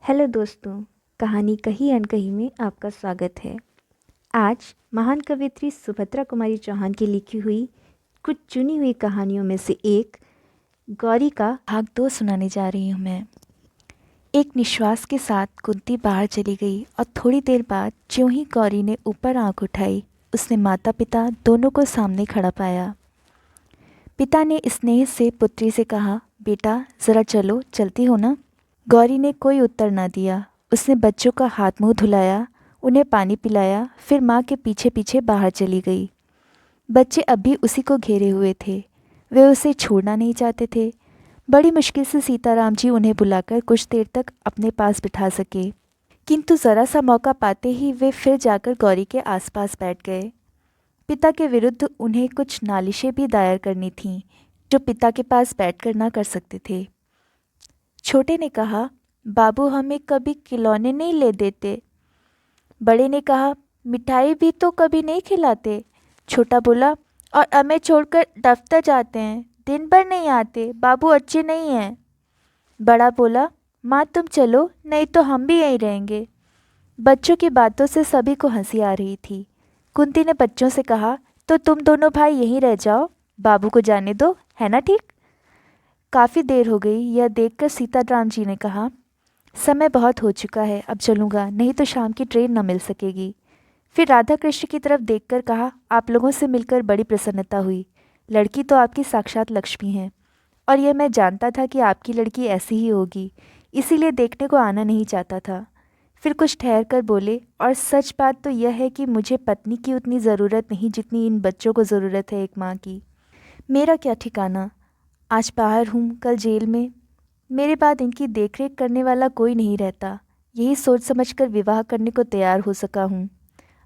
Hello दोस्तों, कहानी कही अनकही में आपका स्वागत है। आज महान कवयित्री सुभद्रा कुमारी चौहान की लिखी हुई कुछ चुनी हुई कहानियों में से एक गौरी का भाग 2 सुनाने जा रही हूँ मैं। एक निश्वास के साथ कुंती बाहर चली गई और थोड़ी देर बाद ज्यों ही गौरी ने ऊपर आंख उठाई, उसने माता पिता दोनों को सामने खड़ा पाया। पिता ने स्नेह से पुत्री से कहा, बेटा ज़रा चलो, चलती हो ना? गौरी ने कोई उत्तर न दिया। उसने बच्चों का हाथ मुंह धुलाया, उन्हें पानी पिलाया, फिर माँ के पीछे पीछे बाहर चली गई। बच्चे अब भी उसी को घेरे हुए थे। वे उसे छोड़ना नहीं चाहते थे। बड़ी मुश्किल से सीताराम जी उन्हें बुलाकर कुछ देर तक अपने पास बिठा सके, किंतु ज़रा सा मौका पाते ही वे फिर जाकर गौरी के आसपास बैठ गए। पिता के विरुद्ध उन्हें कुछ नालिशें भी दायर करनी थीं, जो पिता के पास बैठकर ना कर सकते थे। छोटे ने कहा, बाबू हमें कभी खिलौने नहीं ले देते। बड़े ने कहा, मिठाई भी तो कभी नहीं खिलाते। छोटा बोला, और हमें छोड़कर दफ्तर जाते हैं, दिन भर नहीं आते, बाबू अच्छे नहीं हैं। बड़ा बोला, माँ तुम चलो, नहीं तो हम भी यहीं रहेंगे। बच्चों की बातों से सभी को हंसी आ रही थी। कुंती ने बच्चों से कहा, तो तुम दोनों भाई यहीं रह जाओ, बाबू को जाने दो, है ना ठीक? काफ़ी देर हो गई। यह देखकर सीताराम जी ने कहा, समय बहुत हो चुका है, अब चलूँगा, नहीं तो शाम की ट्रेन न मिल सकेगी। फिर राधा कृष्ण की तरफ देखकर कहा, आप लोगों से मिलकर बड़ी प्रसन्नता हुई। लड़की तो आपकी साक्षात लक्ष्मी है, और यह मैं जानता था कि आपकी लड़की ऐसी ही होगी, इसीलिए देखने को आना नहीं चाहता था। फिर कुछ ठहर कर बोले, और सच बात तो यह है कि मुझे पत्नी की उतनी ज़रूरत नहीं जितनी इन बच्चों को ज़रूरत है एक माँ की। मेरा क्या ठिकाना, आज बाहर हूँ, कल जेल में। मेरे बाद इनकी देखरेख करने वाला कोई नहीं रहता। यही सोच समझकर विवाह करने को तैयार हो सका हूँ,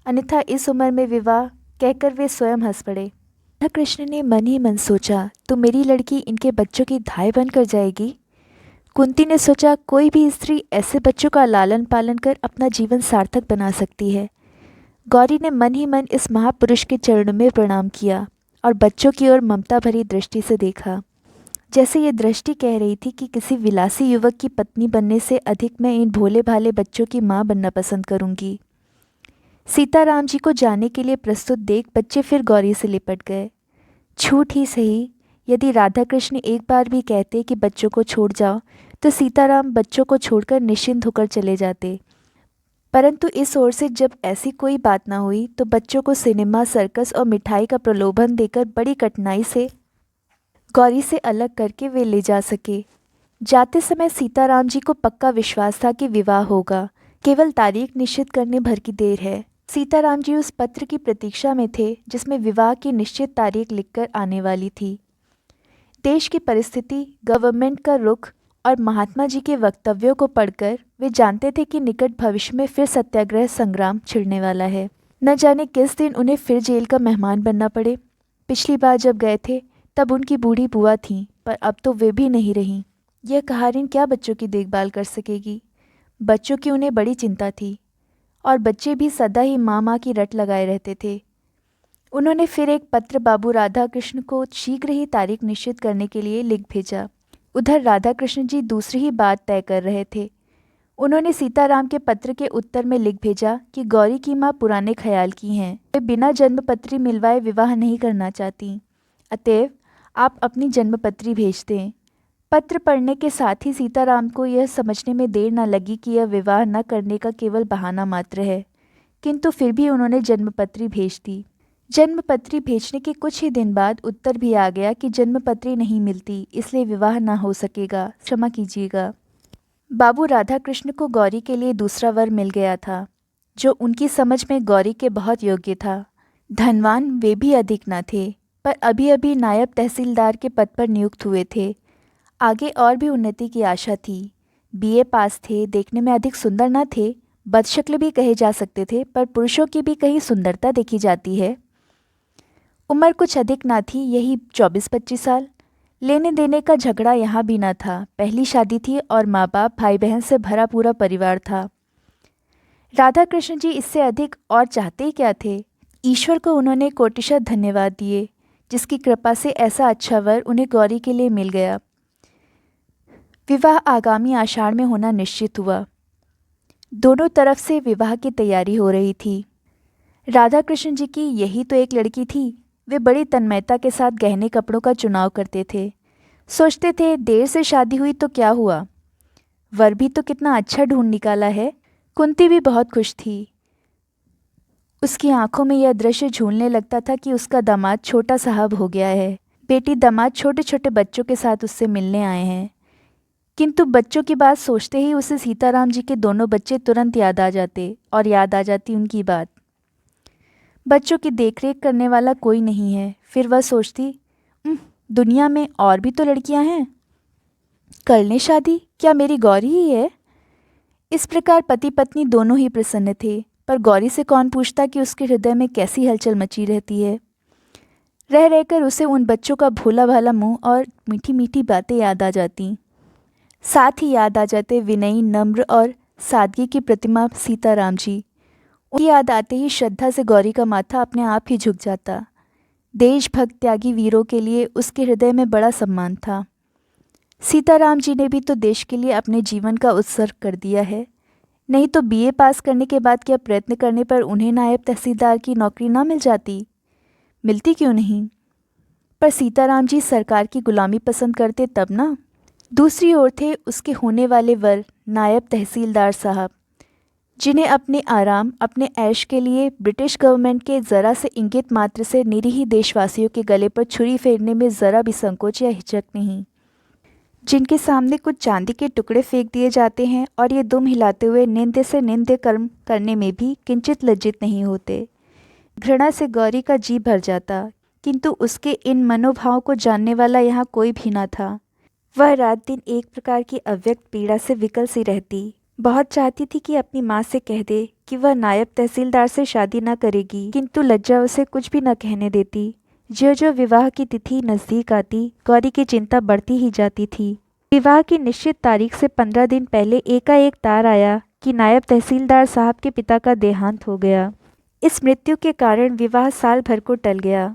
अन्यथा इस उम्र में विवाह कहकर वे स्वयं हंस पड़े। राधा कृष्ण ने मन ही मन सोचा, तो मेरी लड़की इनके बच्चों की धाय बनकर जाएगी। कुंती ने सोचा, कोई भी स्त्री ऐसे बच्चों का लालन पालन कर अपना जीवन सार्थक बना सकती है। गौरी ने मन ही मन इस महापुरुष के चरणों में प्रणाम किया और बच्चों की ओर ममता भरी दृष्टि से देखा, जैसे ये दृष्टि कह रही थी कि किसी विलासी युवक की पत्नी बनने से अधिक मैं इन भोले भाले बच्चों की माँ बनना पसंद करूंगी। सीताराम जी को जाने के लिए प्रस्तुत देख बच्चे फिर गौरी से लिपट गए। छूट ही सही, यदि राधा कृष्ण एक बार भी कहते कि बच्चों को छोड़ जाओ, तो सीताराम बच्चों को छोड़कर निश्चिंत होकर चले जाते। परंतु इस ओर से जब ऐसी कोई बात ना हुई, तो बच्चों को सिनेमा, सर्कस और मिठाई का प्रलोभन देकर बड़ी कठिनाई से गौरी से अलग करके वे ले जा सके। जाते समय सीताराम जी को पक्का विश्वास था कि विवाह होगा, केवल तारीख निश्चित करने भर की देर है। सीताराम जी उस पत्र की प्रतीक्षा में थे जिसमें विवाह की निश्चित तारीख लिखकर आने वाली थी। देश की परिस्थिति, गवर्नमेंट का रुख और महात्मा जी के वक्तव्यों को पढ़कर वे जानते थे कि निकट भविष्य में फिर सत्याग्रह संग्राम छिड़ने वाला है। न जाने किस दिन उन्हें फिर जेल का मेहमान बनना पड़े। पिछली बार जब गए थे तब उनकी बूढ़ी बुआ थीं, पर अब तो वे भी नहीं रहीं। यह कहारिन क्या बच्चों की देखभाल कर सकेगी? बच्चों की उन्हें बड़ी चिंता थी, और बच्चे भी सदा ही माँ माँ की रट लगाए रहते थे। उन्होंने फिर एक पत्र बाबू राधा कृष्ण को शीघ्र ही तारीख निश्चित करने के लिए लिख भेजा। उधर राधा कृष्ण जी दूसरी ही बात तय कर रहे थे। उन्होंने सीताराम के पत्र के उत्तर में लिख भेजा कि गौरी की माँ पुराने ख्याल की हैं, वे बिना जन्मपत्री मिलवाए विवाह नहीं करना चाहती, अतएव आप अपनी जन्मपत्री भेज दें। पत्र पढ़ने के साथ ही सीताराम को यह समझने में देर न लगी कि यह विवाह न करने का केवल बहाना मात्र है, किंतु फिर भी उन्होंने जन्मपत्री भेज दी। जन्मपत्री भेजने के कुछ ही दिन बाद उत्तर भी आ गया कि जन्मपत्री नहीं मिलती, इसलिए विवाह न हो सकेगा, क्षमा कीजिएगा। बाबू राधा कृष्ण को गौरी के लिए दूसरा वर मिल गया था, जो उनकी समझ में गौरी के बहुत योग्य था। धनवान वे भी अधिक न थे, पर अभी अभी नायब तहसीलदार के पद पर नियुक्त हुए थे। आगे और भी उन्नति की आशा थी। बीए पास थे, देखने में अधिक सुंदर न थे, बदशक्ल भी कहे जा सकते थे, पर पुरुषों की भी कहीं सुंदरता देखी जाती है। उम्र कुछ अधिक ना थी, यही 24-25 साल। लेने देने का झगड़ा यहाँ भी ना था। पहली शादी थी और माँ बाप भाई बहन से भरा पूरा परिवार था। राधा कृष्ण जी इससे अधिक और चाहते ही क्या थे? ईश्वर को उन्होंने कोटिशः धन्यवाद दिए, जिसकी कृपा से ऐसा अच्छा वर उन्हें गौरी के लिए मिल गया। विवाह आगामी आषाढ़ में होना निश्चित हुआ। दोनों तरफ से विवाह की तैयारी हो रही थी। राधा कृष्ण जी की यही तो एक लड़की थी। वे बड़ी तन्मयता के साथ गहने कपड़ों का चुनाव करते थे। सोचते थे देर से शादी हुई तो क्या हुआ, वर भी तो कितना अच्छा ढूंढ निकाला है। कुंती भी बहुत खुश थी। उसकी आंखों में यह दृश्य झूलने लगता था कि उसका दामाद छोटा साहब हो गया है। बेटी दामाद छोटे छोटे बच्चों के साथ उससे मिलने आए हैं। किंतु बच्चों की बात सोचते ही उसे सीताराम जी के दोनों बच्चे तुरंत याद आ जाते और याद आ जाती उनकी बात। बच्चों की देखरेख करने वाला कोई नहीं है। फिर वह सोचती, दुनिया में और भी तो लड़कियां हैं, कर लें शादी, क्या मेरी गौरी ही है। इस प्रकार पति पत्नी दोनों ही प्रसन्न थे, पर गौरी से कौन पूछता कि उसके हृदय में कैसी हलचल मची रहती है। रह रहकर उसे उन बच्चों का भोला भाला मुंह और मीठी मीठी बातें याद आ जाती। साथ ही याद आ जाते विनयी, नम्र और सादगी की प्रतिमा सीताराम जी। उनकी याद आते ही श्रद्धा से गौरी का माथा अपने आप ही झुक जाता। देशभक्त त्यागी वीरों के लिए उसके हृदय में बड़ा सम्मान था। सीताराम जी ने भी तो देश के लिए अपने जीवन का उत्सर्ग कर दिया है। नहीं तो बीए पास करने के बाद क्या प्रयत्न करने पर उन्हें नायब तहसीलदार की नौकरी ना मिल जाती? मिलती क्यों नहीं? पर सीताराम जी सरकार की गुलामी पसंद करते तब ना। दूसरी ओर थे उसके होने वाले वर नायब तहसीलदार साहब, जिन्हें अपने आराम, अपने ऐश के लिए ब्रिटिश गवर्नमेंट के ज़रा से इंगित मात्र से निरीह देशवासियों के गले पर छुरी फेरने में ज़रा भी संकोच या हिचक नहीं, जिनके सामने कुछ चांदी के टुकड़े फेंक दिए जाते हैं और ये दुम हिलाते हुए निंद्य से निंद्य कर्म करने में भी किंचित लज्जित नहीं होते। घृणा से गौरी का जी भर जाता, किंतु उसके इन मनोभावों को जानने वाला यहाँ कोई भी न था। वह रात दिन एक प्रकार की अव्यक्त पीड़ा से विकल सी रहती। बहुत चाहती थी कि अपनी माँ से कह दे कि वह नायब तहसीलदार से शादी न करेगी, किंतु लज्जा उसे कुछ भी न कहने देती। जो जो विवाह की तिथि नज़दीक आती, गौरी की चिंता बढ़ती ही जाती थी। विवाह की निश्चित तारीख से 15 दिन पहले एकाएक तार आया कि नायब तहसीलदार साहब के पिता का देहांत हो गया। इस मृत्यु के कारण विवाह साल भर को टल गया।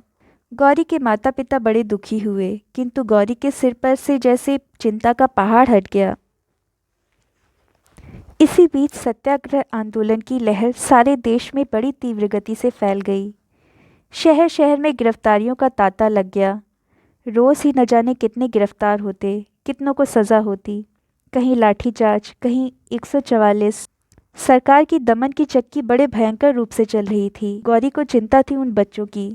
गौरी के माता पिता बड़े दुखी हुए, किंतु गौरी के सिर पर से जैसे चिंता का पहाड़ हट गया। इसी बीच सत्याग्रह आंदोलन की लहर सारे देश में बड़ी तीव्र गति से फैल गई। शहर शहर में गिरफ्तारियों का तांता लग गया। रोज़ ही न जाने कितने गिरफ्तार होते, कितनों को सज़ा होती। कहीं लाठीचार्ज, कहीं 144। सरकार की दमन की चक्की बड़े भयंकर रूप से चल रही थी। गौरी को चिंता थी उन बच्चों की।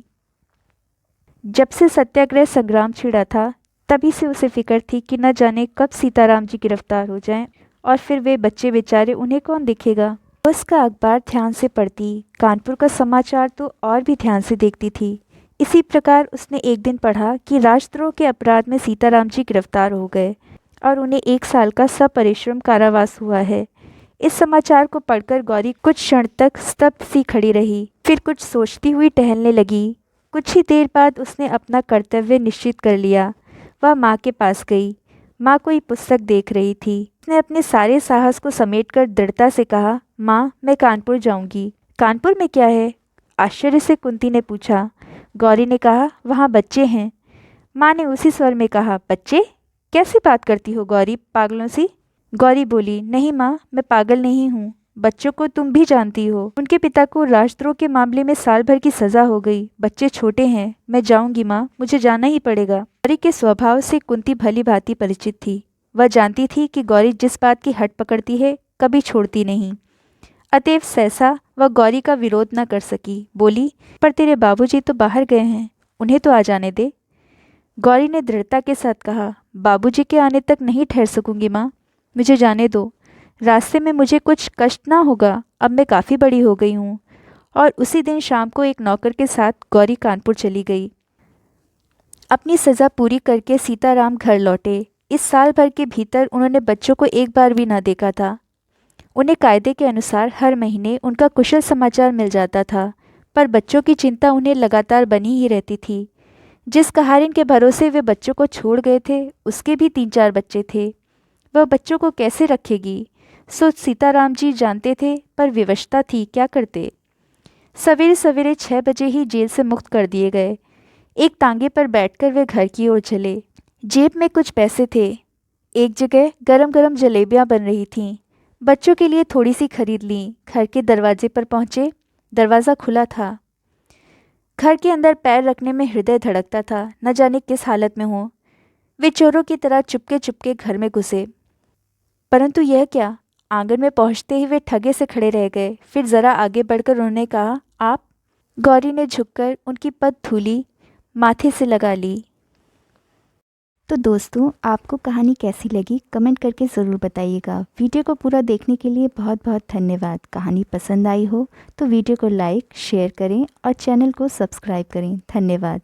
जब से सत्याग्रह संग्राम छिड़ा था, तभी से उसे फिक्र थी कि न जाने कब सीताराम जी गिरफ्तार हो जाएं और फिर वे बच्चे बेचारे, उन्हें कौन देखेगा। उसका अखबार ध्यान से पढ़ती, कानपुर का समाचार तो और भी ध्यान से देखती थी। इसी प्रकार उसने एक दिन पढ़ा कि राजद्रोह के अपराध में सीताराम जी गिरफ्तार हो गए और उन्हें 1 साल का सपरिश्रम कारावास हुआ है। इस समाचार को पढ़कर गौरी कुछ क्षण तक स्तब्ध सी खड़ी रही, फिर कुछ सोचती हुई टहलने लगी। कुछ ही देर बाद उसने अपना कर्तव्य निश्चित कर लिया। वह माँ के पास गई। माँ कोई पुस्तक देख रही थी। उसने अपने सारे साहस को समेटकर दृढ़ता से कहा, माँ, मैं कानपुर जाऊंगी। कानपुर में क्या है? आश्चर्य से कुंती ने पूछा। गौरी ने कहा, वहाँ बच्चे हैं। माँ ने उसी स्वर में कहा, बच्चे? कैसी बात करती हो गौरी, पागलों सी? गौरी बोली, नहीं माँ, मैं पागल नहीं हूँ। बच्चों को तुम भी जानती हो, उनके पिता को राजद्रोह के मामले में साल भर की सजा हो गई। बच्चे छोटे हैं। मैं जाऊंगी माँ, मुझे जाना ही पड़ेगा। गौरी के स्वभाव से कुंती भली भांति परिचित थी। वह जानती थी कि गौरी जिस बात की हट पकड़ती है, कभी छोड़ती नहीं। अतएव सहसा वह गौरी का विरोध न कर सकी। बोली, पर तेरे बाबूजी तो बाहर गए हैं, उन्हें तो आ जाने दे। गौरी ने दृढ़ता के साथ कहा, बाबूजी के आने तक नहीं ठहर सकूंगी माँ, मुझे जाने दो। रास्ते में मुझे कुछ कष्ट ना होगा, अब मैं काफ़ी बड़ी हो गई हूँ। और उसी दिन शाम को एक नौकर के साथ गौरी कानपुर चली गई। अपनी सज़ा पूरी करके सीताराम घर लौटे। इस साल भर के भीतर उन्होंने बच्चों को एक बार भी ना देखा था। उन्हें कायदे के अनुसार हर महीने उनका कुशल समाचार मिल जाता था, पर बच्चों की चिंता उन्हें लगातार बनी ही रहती थी। जिस कहारिन के भरोसे वे बच्चों को छोड़ गए थे, उसके भी 3-4 बच्चे थे। वह बच्चों को कैसे रखेगी, सोच सीताराम जी जानते थे, पर विवशता थी, क्या करते। सवेरे सवेरे 6 बजे ही जेल से मुक्त कर दिए गए। एक तांगे पर बैठकर वे घर की ओर चले। जेब में कुछ पैसे थे। एक जगह गरम गरम जलेबियां बन रही थीं। बच्चों के लिए थोड़ी सी खरीद ली। घर के दरवाजे पर पहुँचे, दरवाज़ा खुला था। घर के अंदर पैर रखने में हृदय धड़कता था, न जाने किस हालत में हो। वे चोरों की तरह चुपके चुपके घर में घुसे, परंतु यह क्या, आंगन में पहुंचते ही वे ठगे से खड़े रह गए। फिर ज़रा आगे बढ़कर उन्होंने कहा, आप? गौरी ने झुककर उनकी पगधूली माथे से लगा ली। तो दोस्तों, आपको कहानी कैसी लगी कमेंट करके ज़रूर बताइएगा। वीडियो को पूरा देखने के लिए बहुत बहुत धन्यवाद। कहानी पसंद आई हो तो वीडियो को लाइक शेयर करें और चैनल को सब्सक्राइब करें। धन्यवाद।